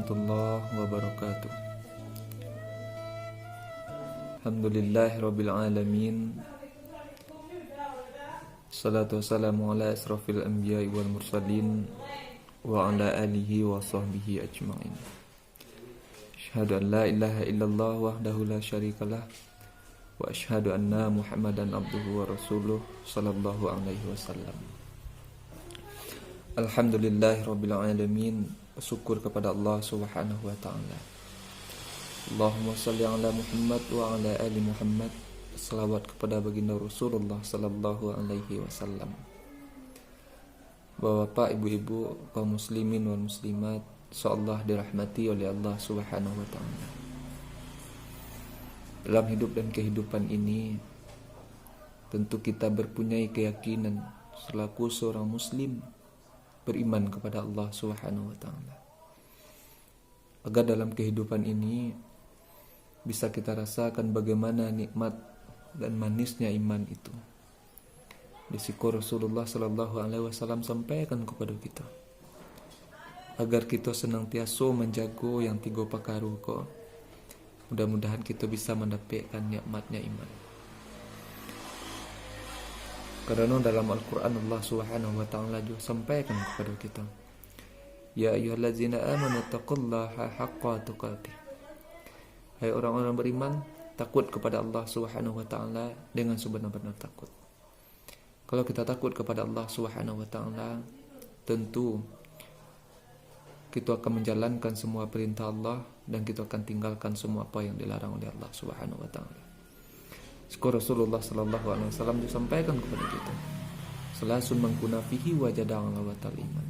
warahmatullahi wabarakatuh. Alhamdulillahirabbil alamin. Salatu wassalamu ala asrafil anbiya'i wal mursalin wa ala alihi wa sahbihi ajma'in. Asyhadu an la ilaha illallah wahdahu la syarikalah wa asyhadu anna Muhammadan abduhu wa rasuluh sallallahu alaihi wasallam. Alhamdulillahirabbil alamin. Bersyukur kepada Allah Subhanahu wa taala. Allahumma shalli ala Muhammad wa ala ali Muhammad. Selawat kepada baginda Rasulullah sallallahu alaihi wasallam. Bapak, ibu-ibu, kaum muslimin wal muslimat, insyaallah dirahmati oleh Allah Subhanahu wa taala. Dalam hidup dan kehidupan ini, tentu kita berpunyai keyakinan selaku seorang muslim beriman kepada Allah Subhanahu wa taala. Agar dalam kehidupan ini bisa kita rasakan bagaimana nikmat dan manisnya iman itu. Disiko Rasulullah sallallahu alaihi wasallam sampaikan kepada kita agar kita senantiasa menjaga yang tiga perkara ko. Mudah-mudahan kita bisa mendapatkan nikmatnya iman. Karena dalam Al-Quran Allah Subhanahu wa ta'ala juga sampaikan kepada kita, ya ayyuhallazina amanu taqullaha haqqa tuqatih. Hai orang-orang beriman, takut kepada Allah Subhanahu wa ta'ala dengan sebenar-benar takut. Kalau kita takut kepada Allah Subhanahu wa ta'ala, tentu kita akan menjalankan semua perintah Allah dan kita akan tinggalkan semua apa yang dilarang oleh Allah Subhanahu wa ta'ala. Sekarang Rasulullah sallallahu alaihi wasallam disampaikan kepada kita, selasun mengkuna fihi wajadang lawatal iman.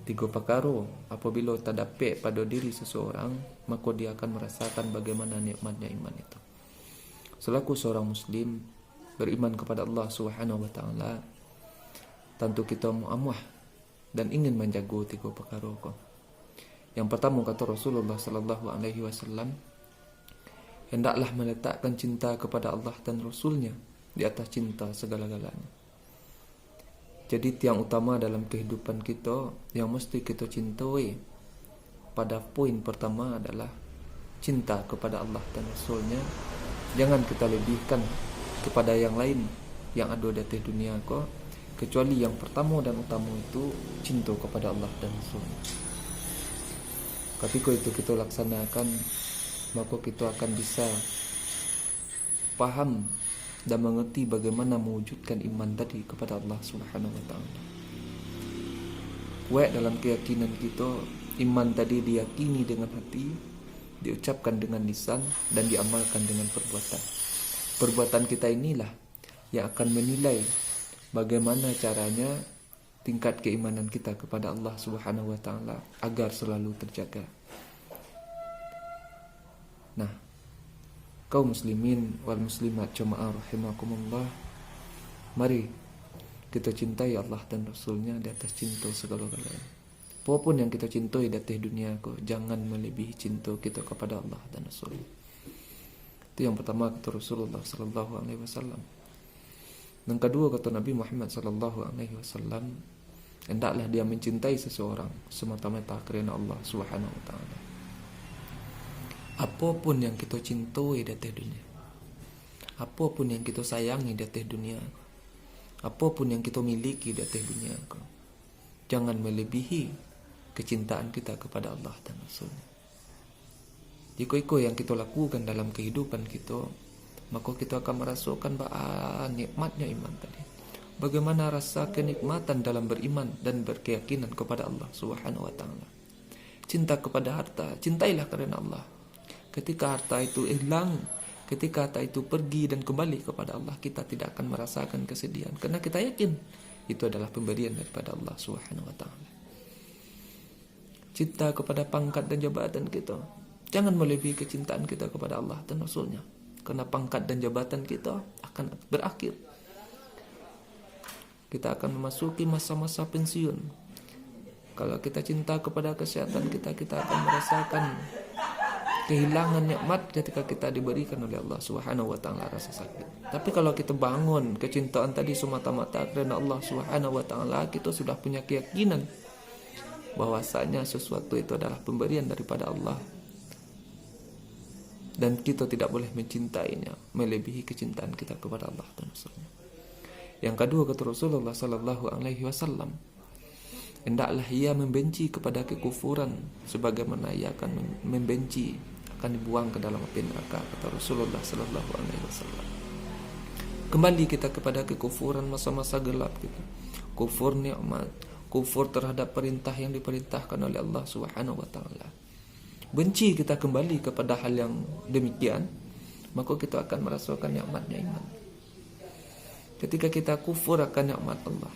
Tiga perkara apabila tak dapat pada diri seseorang, maka dia akan merasakan bagaimana nikmatnya iman itu. Selaku seorang muslim beriman kepada Allah Subhanahu wa taala, tentu kita muamah dan ingin menjaga tiga perkara itu. Yang pertama kata Rasulullah sallallahu alaihi wasallam, hendaklah meletakkan cinta kepada Allah dan Rasulnya di atas cinta segala-galanya. Jadi tiang utama dalam kehidupan kita yang mesti kita cintai pada poin pertama adalah cinta kepada Allah dan Rasulnya. Jangan kita lebihkan kepada yang lain yang ada di atas dunia ko, kecuali yang pertama dan utama itu cinta kepada Allah dan Rasulnya. Ketika itu kita laksanakan, maka kita akan bisa paham dan mengerti bagaimana mewujudkan iman tadi kepada Allah Subhanahu wa taala. Kuat dalam keyakinan kita, iman tadi diyakini dengan hati, diucapkan dengan lisan dan diamalkan dengan perbuatan. Perbuatan kita inilah yang akan menilai bagaimana caranya tingkat keimanan kita kepada Allah Subhanahu wa taala agar selalu terjaga. Nah, kaum muslimin wal muslimat jamaah rahimakumullah, mari kita cintai Allah dan Rasulnya di atas cinta segala-galanya. Apapun yang kita cintai di atas dunia ko, jangan melebihi cinta kita kepada Allah dan Rasulnya. Itu yang pertama kata Rasulullah sallallahu alaihi wasallam. Yang kedua kata Nabi Muhammad sallallahu alaihi wasallam, hendaklah dia mencintai seseorang semata-mata kerana Allah Subhanahu wa taala. Apapun yang kita cintai di atas dunia, apapun yang kita sayangi di atas dunia, apapun yang kita miliki di atas dunia, jangan melebihi kecintaan kita kepada Allah dan Rasulnya. Jika yang kita lakukan dalam kehidupan kita, maka kita akan merasakan nikmatnya iman tadi. Bagaimana rasa kenikmatan dalam beriman dan berkeyakinan kepada Allah Subhanahu wa taala. Cinta kepada harta, cintailah karena Allah. Ketika harta itu hilang, ketika harta itu pergi dan kembali kepada Allah, kita tidak akan merasakan kesedihan karena kita yakin itu adalah pemberian daripada Allah Subhanahu wa taala. Cinta kepada pangkat dan jabatan kita, jangan melebihi kecintaan kita kepada Allah dan Rasulnya, karena pangkat dan jabatan kita akan berakhir. Kita akan memasuki masa-masa pensiun. Kalau kita cinta kepada kesehatan kita akan merasakan kehilangan nikmat ketika kita diberikan oleh Allah Subhanahu wa taala rasa sakit. Tapi kalau kita bangun kecintaan tadi semata-mata karena Allah Subhanahu wa taala, kita sudah punya keyakinan bahwasanya sesuatu itu adalah pemberian daripada Allah, dan kita tidak boleh mencintainya melebihi kecintaan kita kepada Allah dan Rasulnya. Yang kedua, kata Rasulullah sallallahu alaihi wasallam, hendaklah ia membenci kepada kekufuran sebagaimana ia akan membenci akan dibuang ke dalam api neraka, kata Rasulullah sallallahu alaihi wasallam. Kembali kita kepada kekufuran masa-masa gelap kita. Kufur nikmat, kufur terhadap perintah yang diperintahkan oleh Allah Subhanahu wa taala. Benci kita kembali kepada hal yang demikian, maka kita akan merasakan nikmatnya iman. Ketika kita kufur akan nikmat Allah,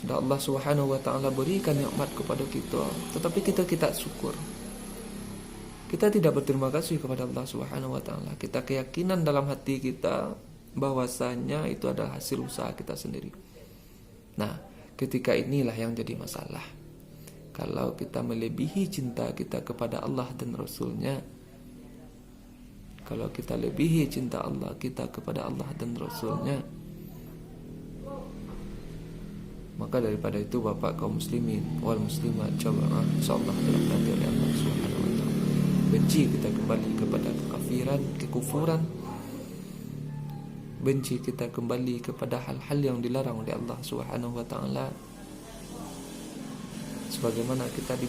sudah Allah Subhanahu wa taala berikan nikmat kepada kita, tetapi kita syukur. Kita tidak berterima kasih kepada Allah Subhanahu wa taala. Kita keyakinan dalam hati kita bahwasanya itu adalah hasil usaha kita sendiri. Nah, ketika inilah yang jadi masalah. Kalau kita melebihi cinta kita kepada Allah dan Rasulnya, kalau kita lebihi cinta Allah kita kepada Allah dan Rasulnya, maka daripada itu Bapak kaum muslimin wal muslimat, coba insyaallah dirahmati oleh Allah Subhanahu wa taala, benci kita kembali kepada kekafiran, kekufuran, benci kita kembali kepada hal-hal yang dilarang oleh Allah Subhanahu wa taala, sebagaimana kita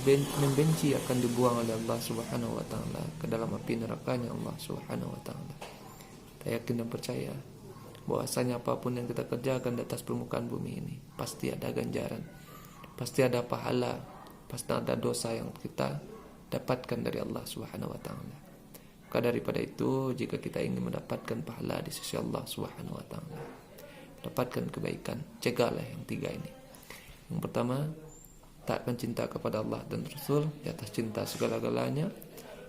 membenci akan dibuang oleh Allah Subhanahu wa taala ke dalam api nerakanya Allah Subhanahu wa taala. Kita yakin dan percaya bahwasanya apapun yang kita kerjakan di atas permukaan bumi ini pasti ada ganjaran, pasti ada pahala, pasti ada dosa yang kita dapatkan dari Allah Subhanahu wa taala. Maka daripada itu, jika kita ingin mendapatkan pahala di sisi Allah Subhanahu wa taala, mendapatkan kebaikan, cegahlah yang tiga ini. Yang pertama, taatkan cinta kepada Allah dan Rasul di atas cinta segala-galanya.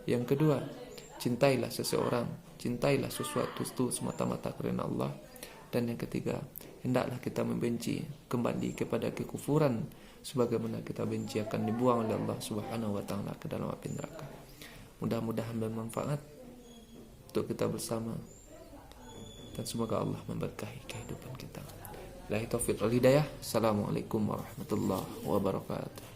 Yang kedua, cintailah seseorang, cintailah sesuatu itu semata-mata karena Allah. Dan yang ketiga, hendaklah kita membenci kembali kepada kekufuran sebagaimana kita benci akan dibuang oleh Allah Subhanahu wa taala ke dalam api neraka. Mudah-mudahan bermanfaat untuk kita bersama, dan semoga Allah memberkahi kehidupan kita. Billahi taufiq wal hidayah. Assalamualaikum warahmatullahi wabarakatuh.